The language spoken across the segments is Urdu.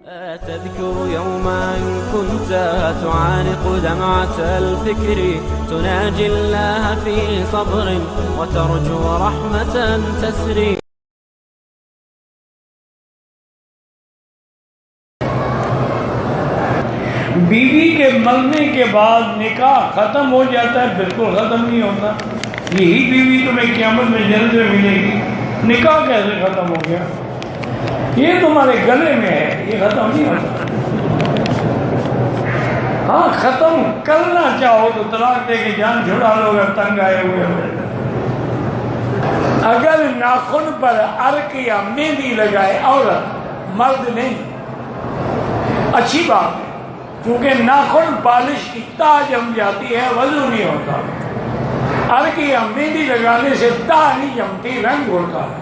تذكر يوما كنت تعانق دمعة الفكر تناجي الله في صبر وترجو رحمة تسري. بیوی کے مرنے کے بعد نکاح ختم ہو جاتا ہے؟ بالکل ختم نہیں ہوتا. یہی بیوی تمہیں قیامت میں جنت میں ملے گی. نکاح کیسے ختم ہو گیا؟ یہ تمہارے گلے میں ہے، یہ ختم نہیں ہوتا. ہاں ختم کرنا چاہو تو طلاق دے کے جان چھڑا لو اگر تنگ آئے ہوئے ہو. اگر ناخن پر عرق یا مہندی لگائے عورت، مرد نہیں، اچھی بات ہے، کیونکہ ناخن پالش کی تا جم جاتی ہے، وضو نہیں ہوتا. عرق یا مہندی لگانے سے تا نہیں جمتی، رنگ ہوتا ہے.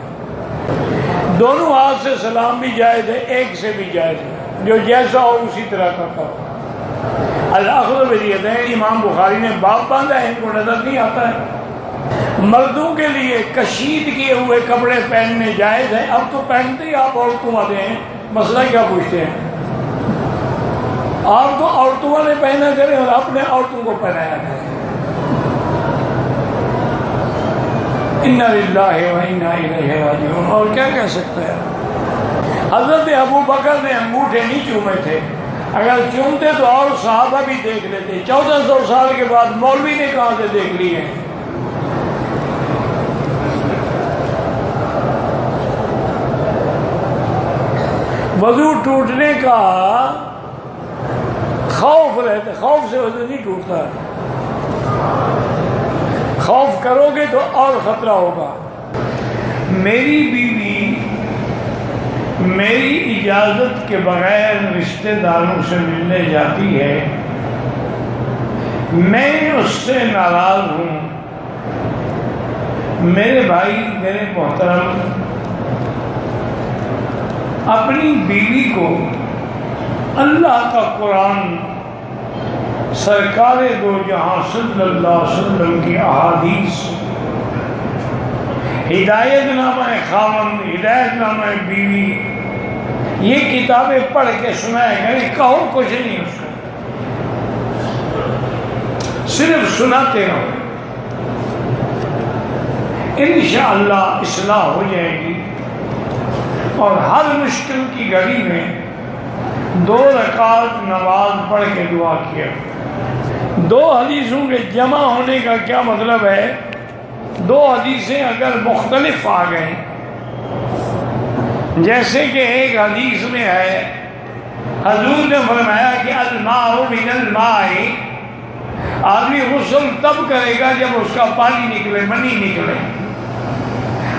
دونوں ہاتھ سے سلام بھی جائز ہے، ایک سے بھی جائز ہے، جو جیسا ہو اسی طرح کا کرو. الاخذ بالیدین امام بخاری نے باب باندھا ہے، ان کو نظر نہیں آتا ہے. مردوں کے لیے کشید کیے ہوئے کپڑے پہننے جائز ہیں. اب تو پہنتے ہی آپ عورتوں والے ہیں، مسئلہ کیا پوچھتے ہیں؟ آپ تو عورتوں والے پہنا کریں اور اپنے عورتوں کو پہنایا کریں. اِنَّا لِلَّهِ وَإِنَّا إِلَيْهِ رَاجِعُونَ. اور کیا کہہ سکتے ہیں؟ حضرت ابو بکر نے انگوٹھے نہیں چومے تھے. اگر چومتے تو اور صحابہ بھی دیکھ لیتے. 1400 سال کے بعد مولوی نے کہاں سے دیکھ لی ہے؟ وضو ٹوٹنے کا خوف رہتا، خوف سے وضو نہیں ٹوٹتا. خوف کرو گے تو اور خطرہ ہوگا. میری بیوی میری اجازت کے بغیر رشتہ داروں سے ملنے جاتی ہے، میں اس سے ناراض ہوں. میرے بھائی، میرے محترم، اپنی بیوی کو اللہ کا قرآن، سرکار دو جہاں صلی اللہ علیہ وسلم کی احادیث، ہدایت نامہ خاوند، ہدایت نامہ بیوی، یہ کتابیں پڑھ کے سنائے کریں. کہو کچھ نہیں اس کو، صرف سناتے رہو. انشاءاللہ اصلاح ہو جائے گی. اور ہر مشکل کی گھڑی میں 2 رکعت نماز پڑھ کے دعا کیا. 2 حدیثوں کے جمع ہونے کا کیا مطلب ہے؟ 2 حدیثیں اگر مختلف آ گئیں، جیسے کہ ایک حدیث میں ہے حضور نے فرمایا کہ الماء من الماء، آدمی غسل تب کرے گا جب اس کا پانی نکلے، منی نکلے.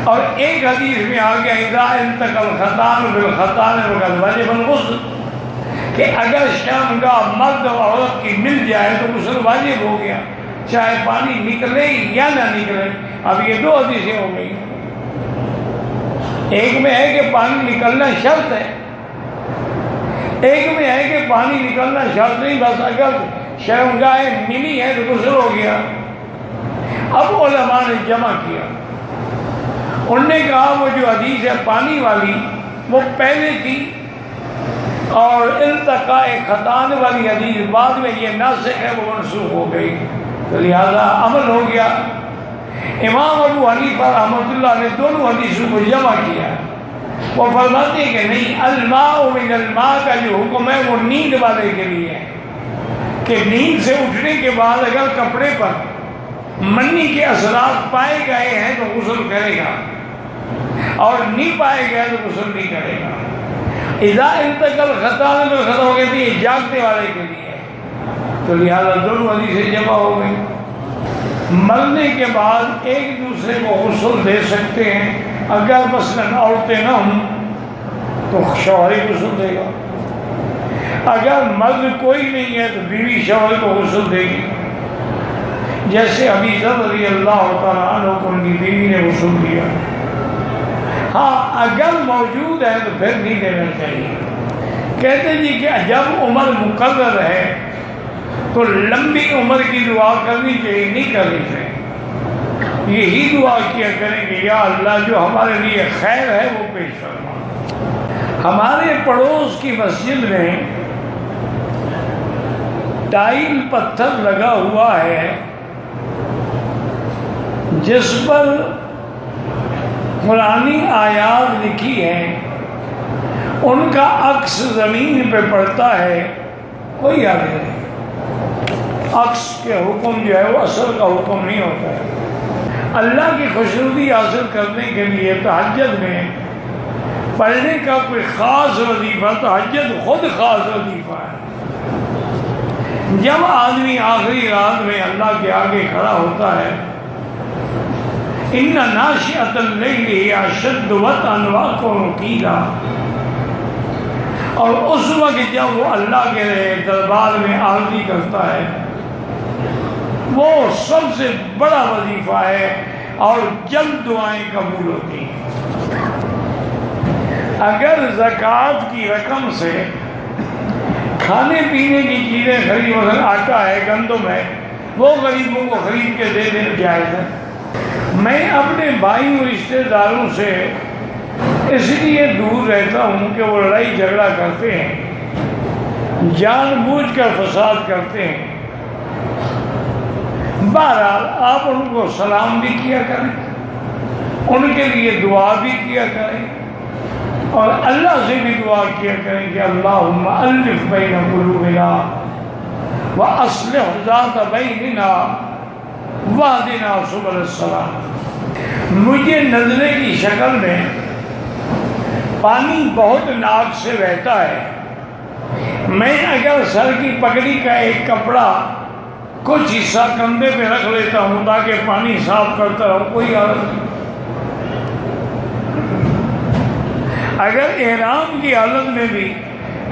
اور ایک حدیث میں آ گیا اذا التقى الختان بالختان فقد وجب الغسل، کہ اگر شرمگاہ مرد اور عورت کی مل جائے تو غسل واجب ہو گیا، چاہے پانی نکلے یا نہ نکلے. اب یہ 2 حدیثیں ہو گئی. ایک میں ہے کہ پانی نکلنا شرط ہے، ایک میں ہے کہ پانی نکلنا شرط نہیں، بس اگر شرمگاہ ملی ہے تو غسل ہو گیا. اب علماء نے جمع کیا، انہوں نے کہا وہ جو حدیث ہے پانی والی وہ پہلے تھی، اور التقاء ختان والی حدیث بعد میں یہ ناسخ ہے، وہ منسوخ ہو گئی. تو لہذا عمل ہو گیا. امام ابو حنیفہ رحمۃ اللہ نے دونوں حدیثوں کو جمع کیا. وہ فرماتے ہیں کہ نہیں، الماء من الماء کا جو حکم ہے وہ نیند والے کے لیے ہے، کہ نیند سے اٹھنے کے بعد اگر کپڑے پر منی کے اثرات پائے گئے ہیں تو غسل کرے گا، اور نہیں پائے گئے تو غسل نہیں کرے گا. اذا التقى الختان بالختان ہو گئی، یہ جاگتے والے کے لیے ہے. تو لہذا دونوں حدیثیں جمع ہو گئی. مرنے کے بعد ایک دوسرے کو غسل دے سکتے ہیں. اگر مثلاً عورتیں نہ ہوں تو شوہر غسل دے گا. اگر مرد کوئی نہیں ہے تو بیوی شوہر کو غسل دے گی. جیسے ابی ذر رضی اللہ تعالیٰ عنہ کو ان کی بیوی نے غسل دیا. ہاں اگر موجود ہے تو پھر نہیں دینا چاہیے. کہتے جی کہ جب عمر مقرر ہے تو لمبی عمر کی دعا کرنی چاہیے، نہیں کرنی چاہیے. یہی دعا کیا کریں کہ یا اللہ جو ہمارے لیے خیر ہے وہ پیش فرما. ہمارے پڑوس کی مسجد میں ٹائل پتھر لگا ہوا ہے جس پر قرآنی آیات لکھی ہیں، ان کا عکس زمین پہ پڑتا ہے، کوئی آگے نہیں۔ عکس کے حکم جو ہے وہ اصل کا حکم نہیں ہوتا ہے۔ اللہ کی خوشنودی حاصل کرنے کے لیے تہجد میں پڑھنے کا کوئی خاص وظیفہ، تہجد خود خاص وظیفہ ہے۔ جب آدمی آخری رات میں اللہ کے آگے کھڑا ہوتا ہے، ان ناشئۃ اللیل ہی اشد وطئا واقوم قیلا، اور اس وقت جب وہ اللہ کے دربار میں عارضی کرتا ہے، وہ سب سے بڑا وظیفہ ہے اور جلد دعائیں قبول ہوتی ہیں۔ اگر زکوٰۃ کی رقم سے کھانے پینے کی چیزیں خرید، مثلا آٹا ہے، گندم ہے، وہ غریبوں کو خرید کے دے دینا جائز ہے۔ میں اپنے بھائیوں رشتہ داروں سے اس لیے دور رہتا ہوں کہ وہ لڑائی جھگڑا کرتے ہیں، جان بوجھ کر فساد کرتے ہیں۔ بہرحال آپ ان کو سلام بھی کیا کریں، ان کے لیے دعا بھی کیا کریں، اور اللہ سے بھی دعا کیا کریں کہ اللہم الف بین قلوبنا واصلح ذات بیننا واہدنا سبل السلام۔ مجھے نزلے کی شکل میں پانی بہت ناک سے بہتا ہے، میں اگر سر کی پگڑی کا ایک کپڑا کچھ حصہ کندھے پہ رکھ لیتا ہوں تاکہ پانی صاف کرتا رہوں، کوئی حالت نہیں۔ اگر احرام کی حالت میں بھی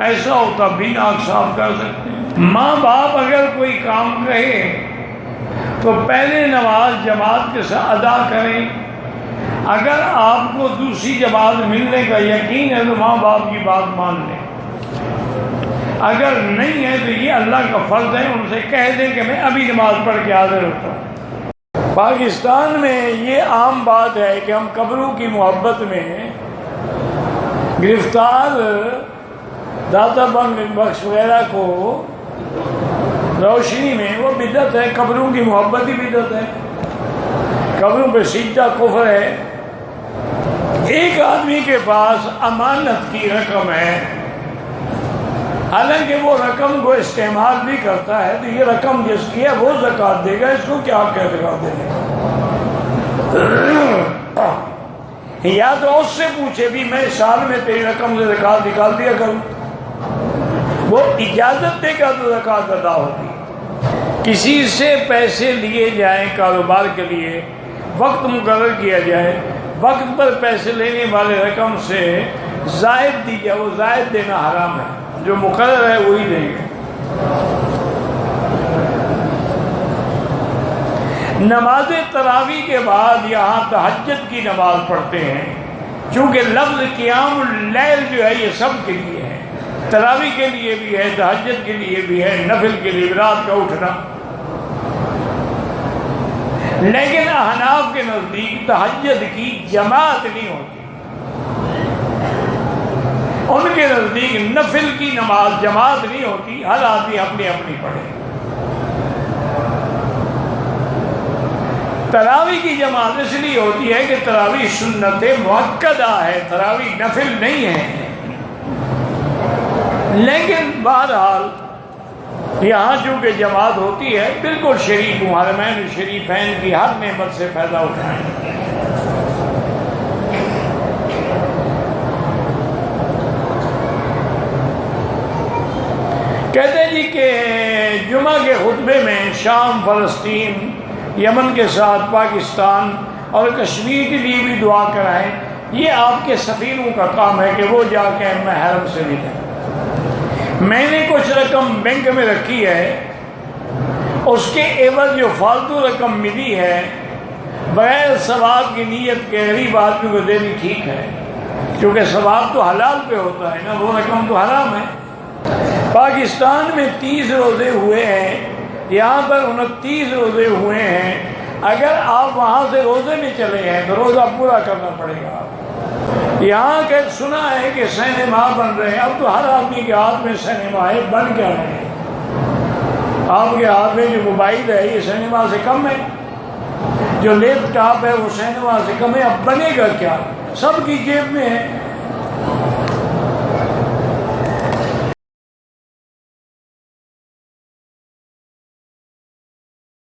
ایسا ہوتا بھی ناک صاف کر سکتے ہیں۔ ماں باپ اگر کوئی کام کہے تو پہلے نماز جماعت کے ساتھ ادا کریں۔ اگر آپ کو دوسری جماعت ملنے کا یقین ہے تو ماں باپ کی بات مان لیں، اگر نہیں ہے تو یہ اللہ کا فرض ہے، ان سے کہہ دیں کہ میں ابھی نماز پڑھ کے حاضر ہوتا ہوں۔ پاکستان میں یہ عام بات ہے کہ ہم قبروں کی محبت میں گرفتار داتا بخش وغیرہ کو روشنی میں وہ بدعت ہے، قبروں کی محبت ہی بدعت ہے، قبروں پہ سجدہ کفر ہے۔ ایک آدمی کے پاس امانت کی رقم ہے، حالانکہ وہ رقم کو استعمال بھی کرتا ہے، تو یہ رقم جس کی ہے وہ زکوٰۃ دے گا، اس کو کیا کہہ زکوٰۃ دے گا؟ یا تو اس سے پوچھے بھی میں سال میں تیری رقم سے زکوٰۃ نکال دیا کروں، وہ اجازت دے گا تو زکوٰۃ ادا ہوگی۔ کسی سے پیسے لیے جائیں کاروبار کے لیے، وقت مقرر کیا جائے، وقت پر پیسے لینے والے رقم سے زائد دی جائے، وہ زائد دینا حرام ہے، جو مقرر ہے وہی دیں گے۔ نماز تراویح کے بعد یہاں تہجد کی نماز پڑھتے ہیں، چونکہ لفظ قیام اللیل جو ہے یہ سب کے لیے ہے، تراویح کے لیے بھی ہے، تہجد کے لیے بھی ہے، نفل کے لیے رات کا اٹھنا۔ لیکن احناف کے نزدیک تہجد کی جماعت نہیں ہوتی، ان کے نزدیک نفل کی نماز جماعت نہیں ہوتی، ہر آدمی اپنی اپنی پڑھے۔ تراویح کی جماعت اس لیے ہوتی ہے کہ تراویح سنت مؤکدہ ہے، تراویح نفل نہیں ہے۔ لیکن بہرحال یہاں چونکہ جماعت ہوتی ہے، بالکل شریک ہوں، حرمین شریفین کی ہر نعمت سے فائدہ اٹھائیں۔ کہتے ہیں جی کہ جمعہ کے خطبے میں شام، فلسطین، یمن کے ساتھ پاکستان اور کشمیر کے لیے بھی دعا کرائیں، یہ آپ کے سفیروں کا کام ہے کہ وہ جا کے حرم سے بھی دیں۔ میں نے کچھ رقم بینک میں رکھی ہے، اس کے عوض جو فالتو رقم ملی ہے بغیر ثواب کی نیت کے غریب آدمی کو دینی ٹھیک ہے، کیونکہ ثواب تو حلال پہ ہوتا ہے نا، وہ رقم تو حرام ہے۔ پاکستان میں 30 روزے ہوئے ہیں، یہاں پر 29 روزے ہوئے ہیں، اگر آپ وہاں سے روزے میں چلے ہیں تو روزہ پورا کرنا پڑے گا۔ یہاں کہ سنا ہے کہ سینما بن رہے ہیں، اب تو ہر آدمی کے ہاتھ میں سینما ہے، بن کیا رہے ہیں؟ آپ کے ہاتھ میں جو موبائل ہے یہ سینما سے کم ہے، جو لیپ ٹاپ ہے وہ سینما سے کم ہے، اب بنے گا کیا؟ سب کی جیب میں ہے۔